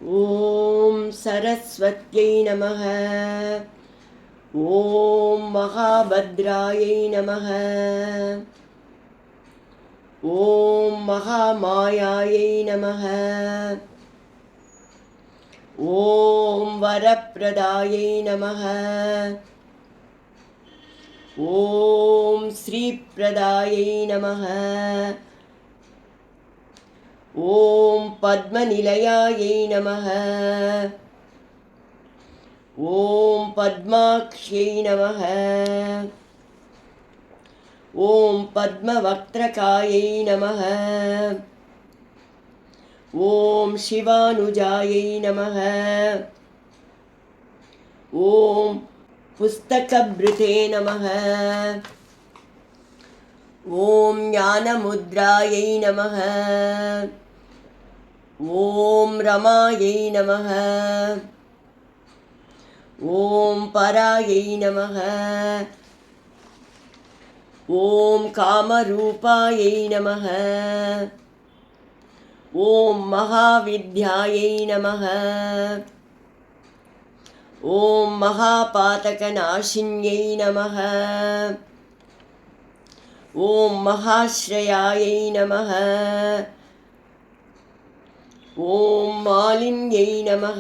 ॐ सरस्वत्यै नमः। ॐ महाभद्रायै नमः। ॐ महामायायै नमः। ॐ वरप्रदायै नमः। ॐ श्रीप्रदायै नमः। ॐ पद्मनिलयायै नमः। ॐ पद्माक्ष्यै नमः। ॐ पद्मवक्त्रकायै नमः। ॐ शिवानुजायै नमः। ॐ पुस्तकभृते नमः। ॐ ज्ञानमुद्रायै नमः। ॐ रमायै नमः। ॐ परायै नमः। ॐ कामरूपायै नमः। ॐ महाविद्यायै नमः। ॐ महापातकनाशिन्यै नमः। ॐ महाश्रयायै नमः। ॐ मालिन्यै नमः।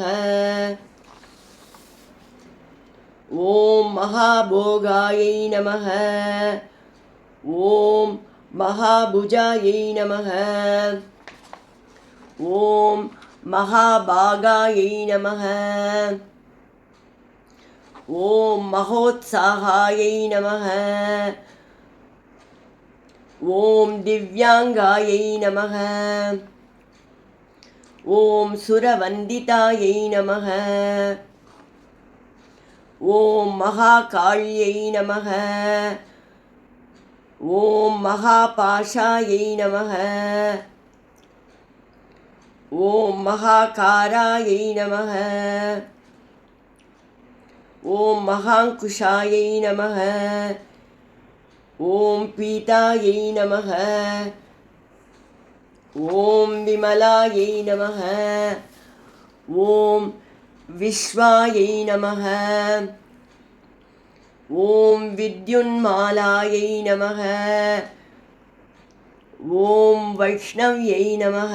ॐ महाभोगायै नमः। ॐ महाभुजायै नमः। ॐ महाभागायै नमः। ॐ महोत्साहायै नमः। ॐ दिव्याङ्गायै नमः। ॐ सुरवन्दितायै नमः। ॐ महाकाल्यै नमः। ॐ महापाशायै नमः। ॐ महाकारायै नमः। ॐ महाङ्कुशायै नमः। ॐ पीतायै नमः। ॐ विमलायै नमः। ॐ विश्वायै नमः। ॐ विद्युन्मालायै नमः। ॐ वैष्णव्यै नमः।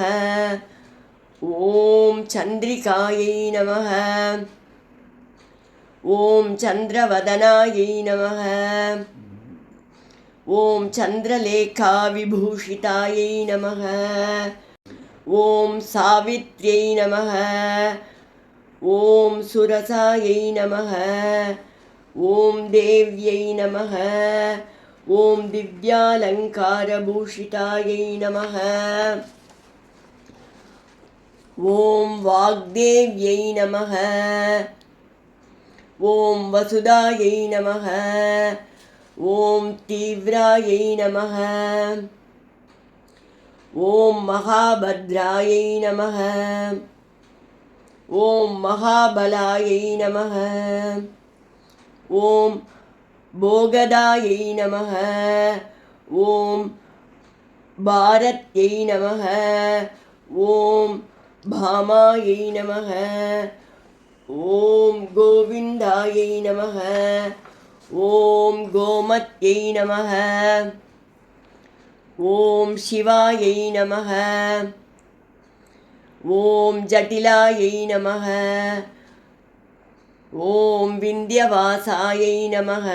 ॐ चन्द्रिकायै नमः। ॐ चन्द्रवदनायै नमः। ॐ चन्द्रलेखाविभूषितायै नमः। ॐ सावित्र्यै नमः। ॐ सुरसायै नमः। ॐ देव्यै नमः। ॐ दिव्यालङ्कारभूषितायै नमः। ॐ वाग्देव्यै नमः। ॐ वसुदायै नमः। ॐ तीव्रायै नमः। ॐ महाभद्रायै नमः। ॐ महाबलायै नमः। ॐ भोगदायै नमः। ॐ भारत्यै नमः। ॐ भामायै नमः। ॐ गोविन्दायै नमः। ॐ गोमत्यै नमः। ॐ शिवायै नमः। ॐ जटिलायै नमः। ॐ विन्ध्यवासायै नमः।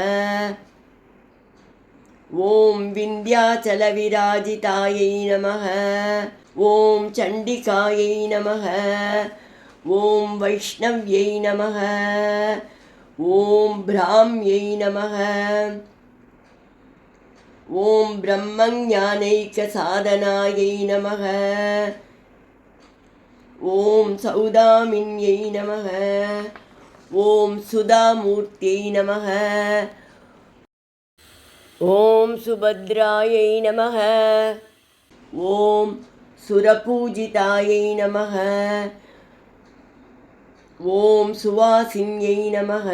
ॐ विन्ध्याचलविराजितायै नमः। ॐ चण्डिकायै नमः। ॐ वैष्णव्यै नमः। ॐ ब्राह्म्यै नमः। ॐ ब्रह्मज्ञानैकसाधनायै नमः। ॐ सौदामिन्यै नमः। ॐ सुधामूर्त्यै नमः। ॐ सुभद्रायै नमः। ॐ सुरपूजितायै नमः। ॐ सुवासिन्यै नमः।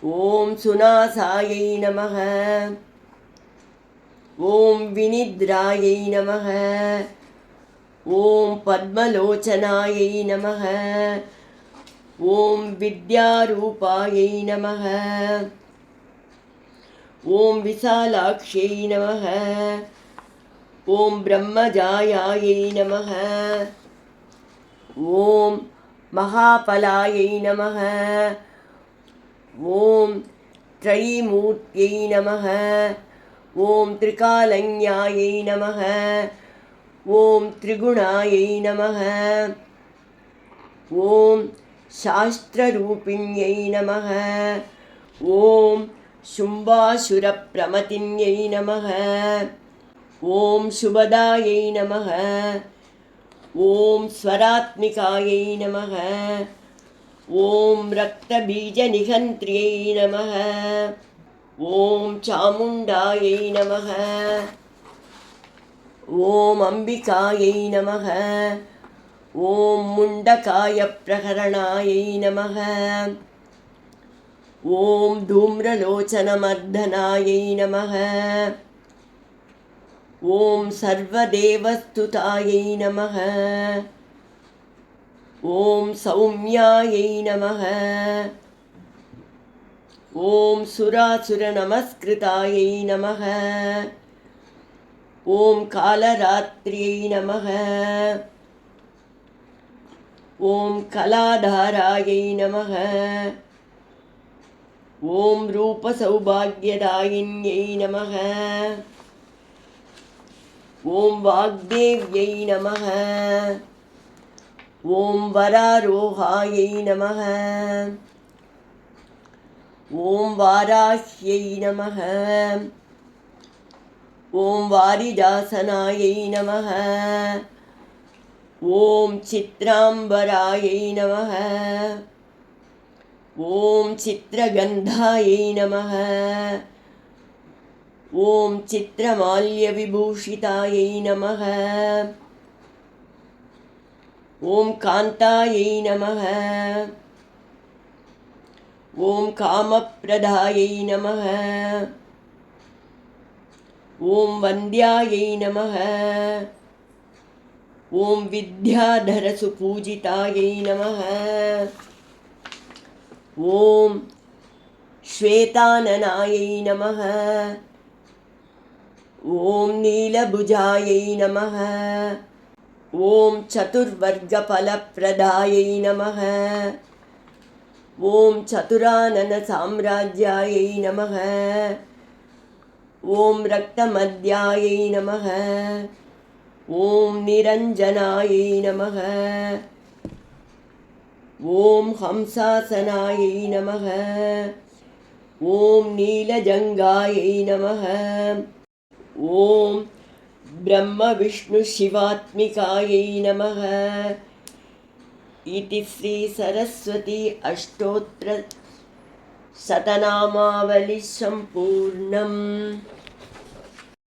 ॐ सुनासायै नमः। ॐ विनिद्रायै नमः। ॐ पद्मलोचनायै नमः। ॐ विद्यारूपायै नमः। ॐ विशालाक्ष्यै नमः। ॐ ब्रह्मजायायै नमः। ॐ महाफलायै नमः। ॐ त्रयीमूर्त्यै नमः। ॐ त्रिकालज्ञायै नमः। ॐ त्रिगुणायै नमः। ॐ शास्त्ररूपिण्यै नमः। ॐ शुम्भासुरप्रमतिन्यै नमः। ॐ शुभदायै नमः। ॐ स्वरात्मिकायै नमः। ॐ रक्तबीजनिहन्त्र्यै नमः। ॐ चामुण्डायै नमः। ॐ अम्बिकायै नमः। ॐ मुण्डकायप्रहरणायै नमः। ॐ धूम्रलोचनमर्दनायै नमः। ॐ सर्वदेवस्तुतायै नमः। ॐ सौम्यायै नमः। ॐ सुरासुरनमस्कृतायै नमः। ॐ कालरात्र्यै नमः। ॐ कलाधारायै नमः। ॐ रूपसौभाग्यदायिन्यै नमः। ॐ वाग्देव्यै नमः। ॐ वरारोहायै नमः। ॐ वाराह्यै नमः। ॐ वारिजासनायै नमः। ॐ चित्राम्बरायै नमः। ॐ चित्रगन्धायै नमः। ॐ चित्रमाल्यविभूषितायै नमः। ॐ कान्तायै नमः। ॐ कामप्रदायै नमः। ॐ वन्द्यायै नमः। ॐ विद्याधरसुपूजितायै नमः। ॐ श्वेताननायै नमः। ॐ नीलभुजायै नमः। ॐ चतुर्वर्गफलप्रदायै नमः। ॐ चतुराननसाम्राज्यायै नमः। ॐ रक्तमद्यायै नमः। ॐ निरञ्जनायै नमः। ॐ हंसासनायै नमः। ॐ नीलजङ्घायै नमः। ॐ ब्रह्मविष्णुशिवात्मिकायै नमः। इति श्रीसरस्वती अष्टोत्तरशतनामावलिः सम्पूर्णम्।